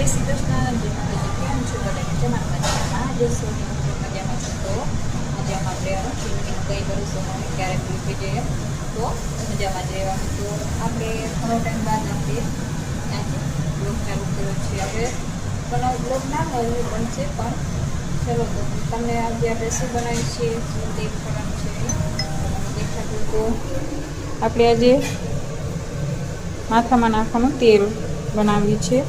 જય શ્રી કૃષ્ણ. જય માતાજી. કેમ છો બધા? મજામાં જશો મજામાં છો તો મજામાં રહેવાનું. કંઈ કરું છું મને ક્યારેક ભૂલી જઈએ તો મજામાં જ રહેવાનું. તો આપણે ઘણો ટાઈમ બાદ આપણે ત્યાંથી બ્લોગ ચાલુ કર્યો છે. હવે પણ બ્લોગ ના મળ્યું પણ છે, પણ ચલો તો તમને આજે આપણે શું બનાવીએ છીએ, શું દેખાડવાનું છે દેખાડું. તો આપણે આજે માથામાં નાખવાનું તેલ બનાવ્યું છે.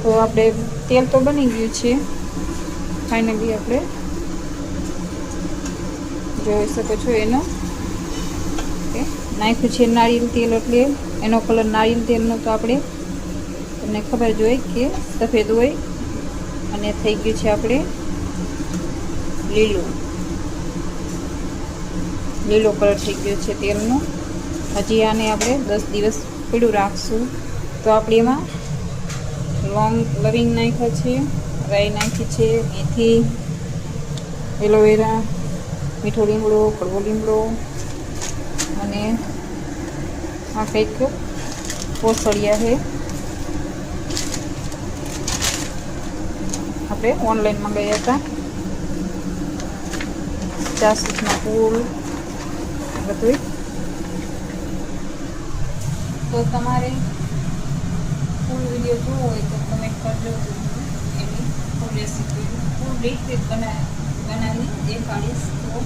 તો આપણે તેલ તો બની ગયું છે ફાઇનલી. આપણે જોઈ શકો છો એનો નાખ્યું છે નારિયેળ તેલ, એટલે એનો કલર નારિયેળ તેલનો તો આપણે તમને ખબર જ હોય કે સફેદ હોય. અને થઈ ગયું છે આપણે લીલો કલર થઈ ગયો છે તેલનો. હજી આને આપણે 10 દિવસ પીળું રાખશું. તો આપણે એમાં લવિંગ નાખ્યા છે, રાઈ નાખી છે, મેથી, એલોવેરા, મીઠો લીમડો, કડવો લીમડો અને આ કંઈક કોસળિયા છે. આપણે ઓનલાઈન મંગાવ્યા હતા. જાસૂસના ફૂલ બધું. તો તમારે ફૂલ વિડીયો જોવો હોય તો કમેન્ટ કરજો. એની ફૂલ રેસીપી ફૂલ રીત બનાવી દેખાડીશ. તો